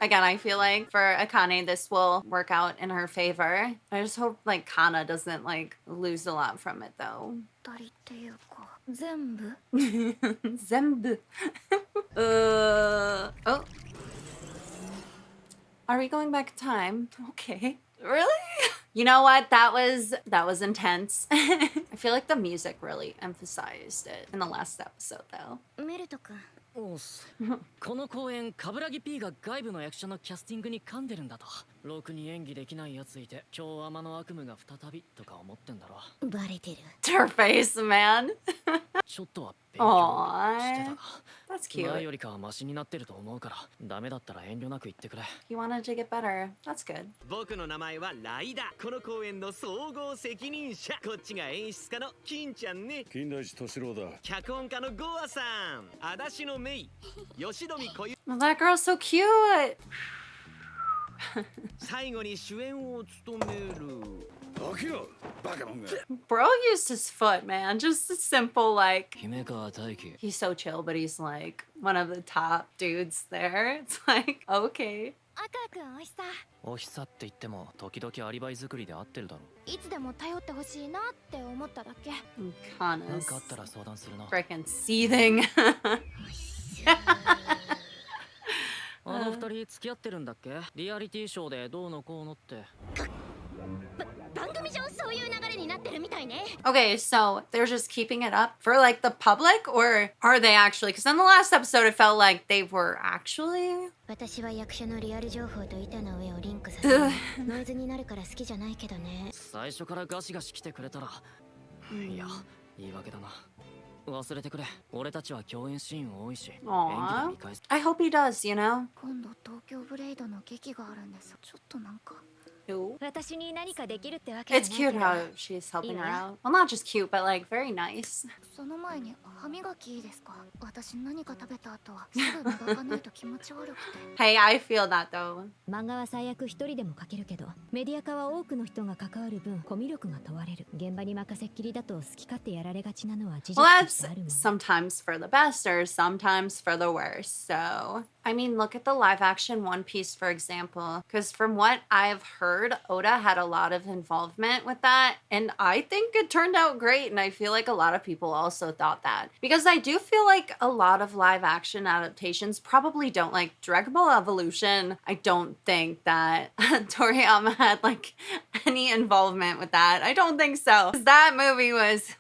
Again, I feel like for Akane, this will work out in her favor. I just hope like Kana doesn't like lose a lot from it though. っていうか全部 Zenbu. Oh. Are we going back in time? Okay. Really? You know what? That was intense. I feel like the music really emphasized it in the last episode though. メルト君おっすこの公演冠城 P が外部の役者のキャスティングに噛んでるんだと。ろくに演技できないやついて今日天の悪夢が再びとか思ってんだろ。バレてる Her face, man. ちょっとは勉強してたが That's 前 cute. よりかはマシになってると思うからダメだったら遠慮なく言ってくれ。 He wanted to get better. That's good. 僕の名前はライダ。この公演の総合責任者。こっちが演出家の金ちゃんね。金田一敏郎だ。脚本家のゴアさん。足立のメイ。吉富小ゆ。Well, that girl's so cute. 最後に主演を務める。起きろ、バカモンが。 Bro used his foot, man. Just a simple like. 姫川大輝 He's so chill, but he's like one of the top dudes there. It's like okay. 赤君おいしさおひさって言っても時々アリバイ作りで合ってるだろ。いつでも頼ってほしいなって思っただけ なん Kana's かあったら相談するな。 freaking seething. あの二人付き合ってるんだっけ？リアリティショーでどうのこうのって。番組上そういう流れになってるみたいね Okay, so they're just keeping it up for like the public, or are they actually? Because in the last episode, it felt like they were actually. 私は役者のリアル情報と板の上をリンクさせるノイズになるから好きじゃないけどね最初からガシガシ来てくれたら、いや言い訳だな。忘れてくれ。俺たちは共演シーン多いし、演技 Aww. で見返す。 I hope he does. You know. 今度東京ブレイドの劇があるんですちょっとなんか Ew. 私に何かできるってわけじ It's ゃない cute けど how she's helping her out. Well, not just cute, but like very nice. その前に歯磨きいいですか私何か食べた後はすぐ磨かないと気持ち悪くて Hey, I feel that though. 漫画は最悪一人でも描けるけどメディア化は多くの人が関わる分コミュ力が問われる現場に任せっきりだと好き勝手やられがちなのは事実 Well, として that's あるもん sometimes for the best or sometimes for the worst. So, I mean, look at the live action One Piece, for example. Because from what I've heard, Oda had a lot of involvement with that. And I think it turned out great. And I feel like a lot of people also thought that. Because I do feel like a lot of live action adaptations probably don't like Dragon Ball Evolution. I don't think that Toriyama had like any involvement with that. I don't think so. 'Cause that movie was,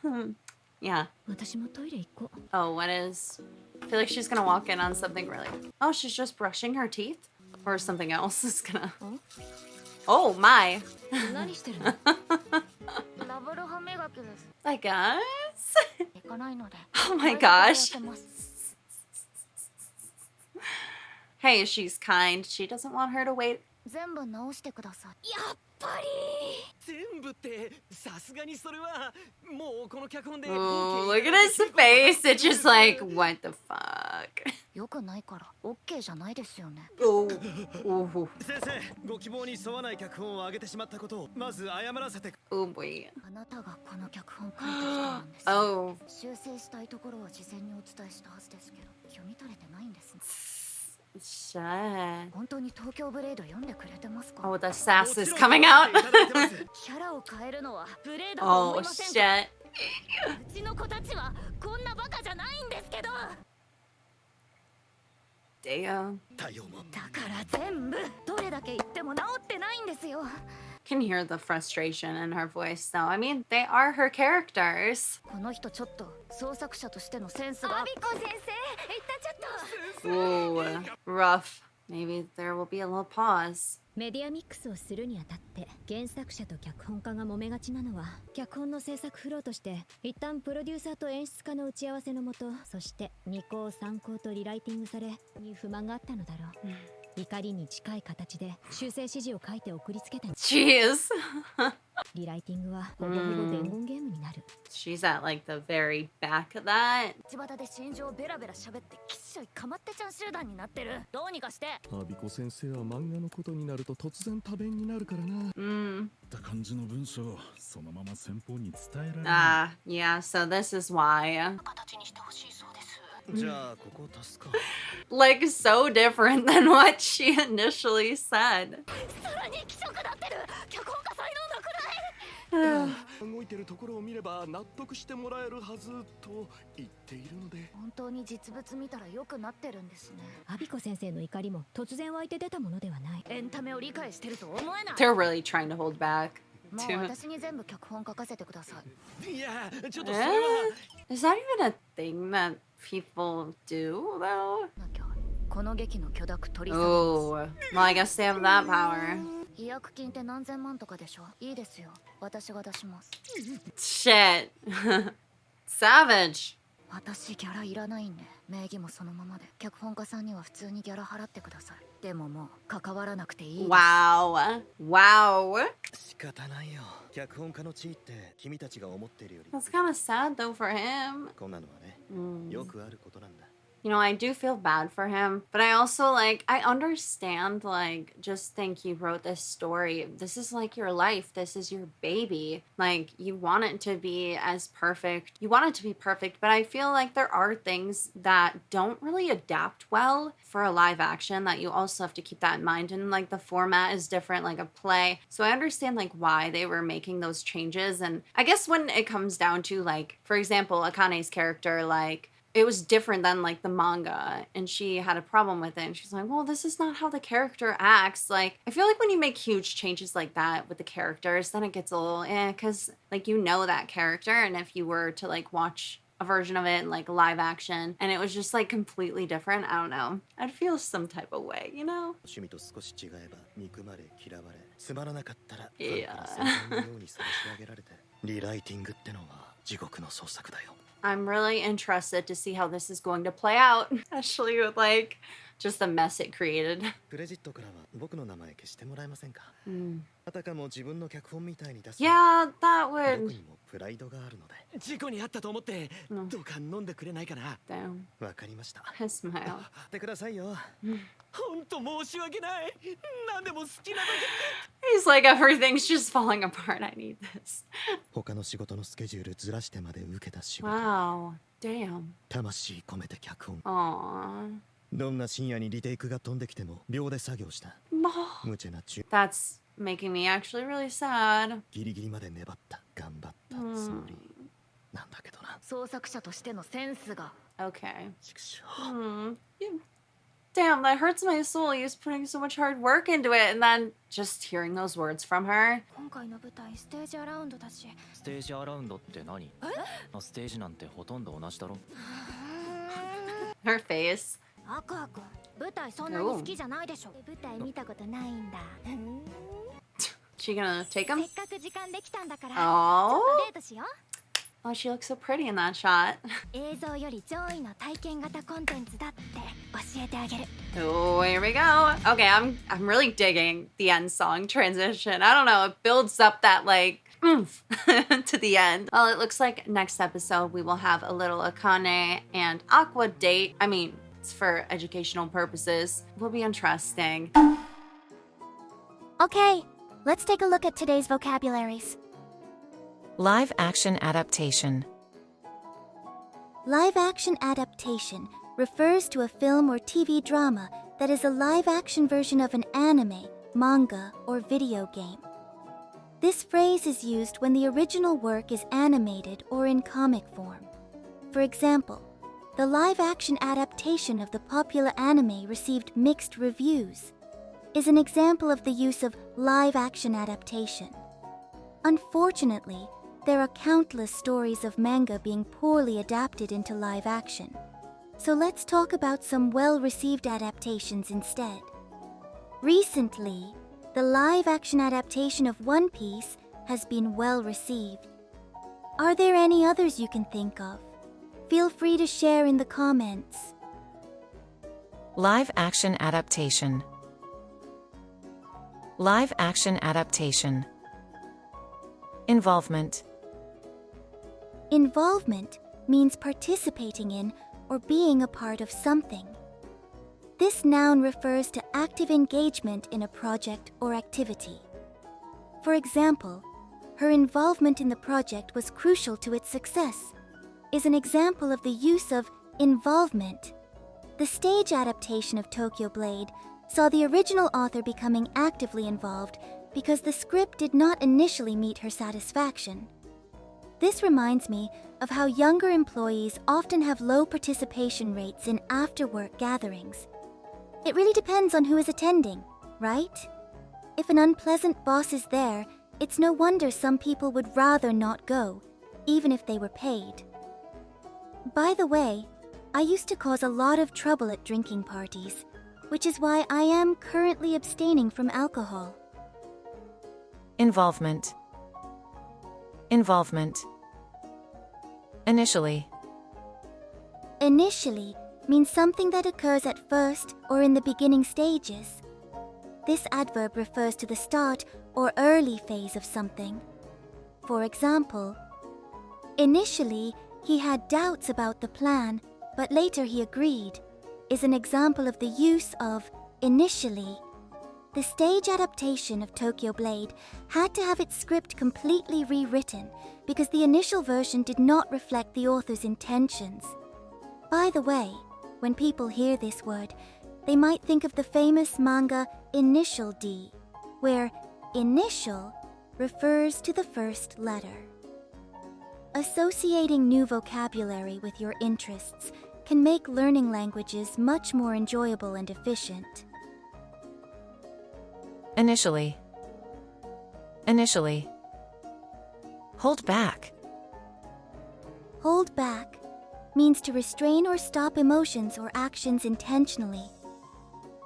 yeah. 私もトイレ行こう Oh, what is? I feel like she's gonna walk in on something really. Oh, she's just brushing her teeth? Or something else is gonna. Oh my. 何してるのダブル歯磨きです I guess. 行かないので Oh my gosh. Hey, she's kind. She doesn't want her to wait. 全部直してくださいやっぱり全部ってさすがにそれはもうこの脚本で Ooh, look at his face. It's just like, what the fuck? よくないから OK じゃないですよね Oh. Ooh. 先生ご希望に沿わない脚本を上げてしまったことをまず謝らせて Oh boy. あなたがこの脚本書いた人なんです Oh. 修正したいところは事前にお伝えしたはずですけど読み取れてないんですね Shit. 本当に東京ブレイド読んでくれてますか Oh, the sass is coming out. キャラを変えるのは無礼だと思 Oh いませんか shit. うちの子たちはこんなバカじゃないんですけど Damn. 対応もだから全部どれだけ言っても治ってないんですよ Can hear the frustration in her voice though. I mean, they are her characters. この人ちょっと創作者としてのセンスがアビコ先生言ったちょっと Ooh, rough. Maybe there will be a little pause. メディアミックスをするにあたって原作者と脚本家が揉めがちなのは脚本の制作フローとして一旦プロデューサーと演出家の打ち合わせのもとそして2項3項とリライティングされに不満があったのだろう怒りに近い形で修正指示を書いて送りつけた Jeez. リライティングはほぼほぼ伝言ゲームになる She's at like the very back of that. 内端で心情ベラベラ喋ってきっしょいかまってちゃん集団になってるどうにかしてアビコ先生は漫画のことになると突然多弁になるからな。った感じの文章をそのまま先方に伝えられない。Yeah, so this is why. 形にしてほしいそうです Like so different than what she initially said. 動いてるところを見れば納得してもらえるはずと言っているので。本当に実物見たら良くなってるんですね。アビコ先生の怒りも突然湧いて出たものではない。エンタメを理解してると思えない。 They're really trying to hold back. もう私に全部脚本書かせてください。いや、ちょっとそれは。Is that even a thing that people do though? なきゃこの劇の許諾取り下げます。Oh, well, I guess they have that power. 違約金って何千万とかでしょ。いいですよ。私が出します。Shit. Savage. 私ギャラいらないんで、名義もそのままで。脚本家さんには普通にギャラ払ってください。でももう関わらなくていいです。Wow. Wow. 仕方ないよ。脚本家の地位って君たちが思っているより。 That's kind of sad though for him. こんなのはね、よくあることなんだ。You know, I do feel bad for him, but I also like, I understand, like, just think you wrote this story. This is like your life. This is your baby. Like, you want it to be as perfect. You want it to be perfect, but I feel like there are things that don't really adapt well for a live action that you also have to keep that in mind. And like the format is different, like a play. So I understand like why they were making those changes. And I guess when it comes down to like, for example, Akane's character, like, it was different than like the manga and she had a problem with it and she's like, well, this is not how the character acts. Like, I feel like when you make huge changes like that with the characters, then it gets a little because like you know that character, and if you were to like watch a version of it in like live action and it was just like completely different, I don't know, I'd feel some type of way, you know? 趣味と少し違えば憎まれ嫌われつまらなかったらいやのようにさらし上げられてリライティングってのは地獄の創作だよ。 I'm really interested to see how this is going to play out, especially with like just the mess it created. クレジットからは僕の名前消してもらえませんか。あたかも自分の脚本みたいに出す。 Yeah, that 僕 would. にもプライドがあるので。事故にあったと思ってどうか飲んでくれないかな。 Damn. わかりました。 His smile. ってくださいよ。本当申し訳ない。何でも好きなだけ。 He's like, everything's just falling apart. I need this. 他の仕事のスケジュールずらしてまで受けた仕事。 Wow. Damn. 魂込めて脚本。 Aww. どんな深夜にリテイクが飛んできても秒で作業した。 No. 無茶な中。 That's making me actually really sad. ギリギリまで粘った頑張ったつもりなんだけどな。創作者としてのセンスが。Okay. 畜生。 Damn, that hurts my soul. He was putting so much hard work into it, and then just hearing those words from her. 今回の舞台ステージアラウンドだし。ステージアラウンドって何？ステージなんてほとんど同じだろ。 Her face. アクア君、舞台そんなに好きじゃないでしょ。舞台見たことないんだ。 She gonna take せ him? っかく時間できたんだから。 Oh. デートしよう。 Oh, she looks so pretty in that shot. 映像より上位の体験型コンテンツだって教えてあげる。 Oh, here we go. Okay, I'm really digging the end song transition. I don't know, it builds up that like oomph to the end. Well, it looks like next episode we will have a little Akane and Aqua date. I mean, it's for educational purposes. It will be interesting. Okay, let's take a look at today's vocabularies. Live action adaptation. Live action adaptation refers to a film or TV drama that is a live action version of an anime, manga, or video game. This phrase is used when the original work is animated or in comic form. For example, the live action adaptation of the popular anime received mixed reviews, is an example of the use of live action adaptation. Unfortunately, there are countless stories of manga being poorly adapted into live action. So let's talk about some well-received adaptations instead. Recently, the live-action adaptation of One Piece has been well-received. Are there any others you can think of? Feel free to share in the comments. Live action adaptation. Live action adaptation. Involvement. Involvement means participating in or being a part of something. This noun refers to active engagement in a project or activity. For example, her involvement in the project was crucial to its success, is an example of the use of Involvement. The stage adaptation of Tokyo Blade saw the original author becoming actively involved because the script did not initially meet her satisfaction. This reminds me of how younger employees often have low participation rates in after-work gatherings. It really depends on who is attending, right? If an unpleasant boss is there, it's no wonder some people would rather not go, even if they were paid. By the way, I used to cause a lot of trouble at drinking parties, which is why I am currently abstaining from alcohol. Involvement. Involvement. Initially. Initially means something that occurs at first or in the beginning stages. This adverb refers to the start or early phase of something. For example, initially he had doubts about the plan, but later he agreed, is an example of the use of initially. The stage adaptation of Tokyo Blade had to have its script completely rewritten because the initial version did not reflect the author's intentions. By the way, when people hear this word, they might think of the famous manga Initial D, where initial refers to the first letter. Associating new vocabulary with your interests can make learning languages much more enjoyable and efficient. Initially. Initially. Hold back. Hold back means to restrain or stop emotions or actions intentionally.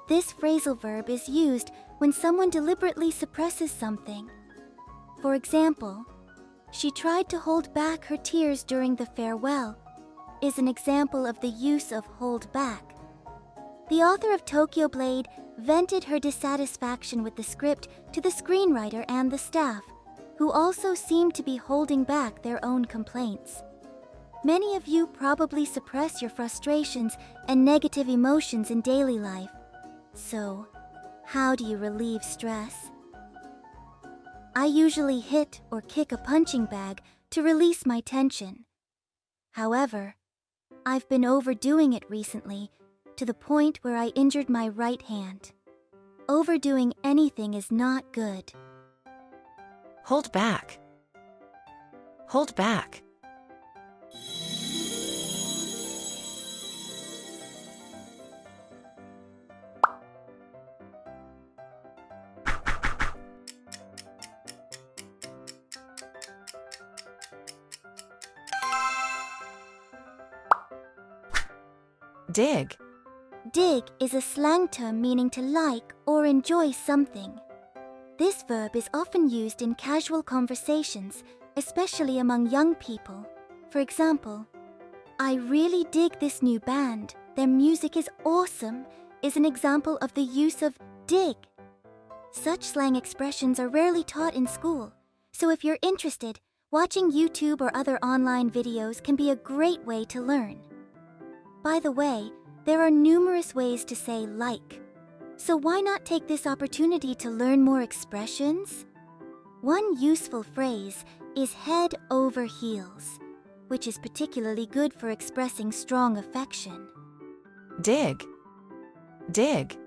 This phrasal verb is used when someone deliberately suppresses something. For example, she tried to hold back her tears during the farewell is an example of the use of hold back. The author of Tokyo Blade vented her dissatisfaction with the script to the screenwriter and the staff, who also seemed to be holding back their own complaints. Many of you probably suppress your frustrations and negative emotions in daily life. So, how do you relieve stress? I usually hit or kick a punching bag to release my tension. However, I've been overdoing it recently to the point where I injured my right hand. Overdoing anything is not good. Hold back. Hold back. Dig. Dig is a slang term meaning to like or enjoy something. This verb is often used in casual conversations, especially among young people. For example, I really dig this new band. Their music is awesome is an example of the use of dig. Such slang expressions are rarely taught in school, so if you're interested, watching YouTube or other online videos can be a great way to learn. By the way, there are numerous ways to say like, so why not take this opportunity to learn more expressions? One useful phrase is head over heels, which is particularly good for expressing strong affection. Dig. Dig.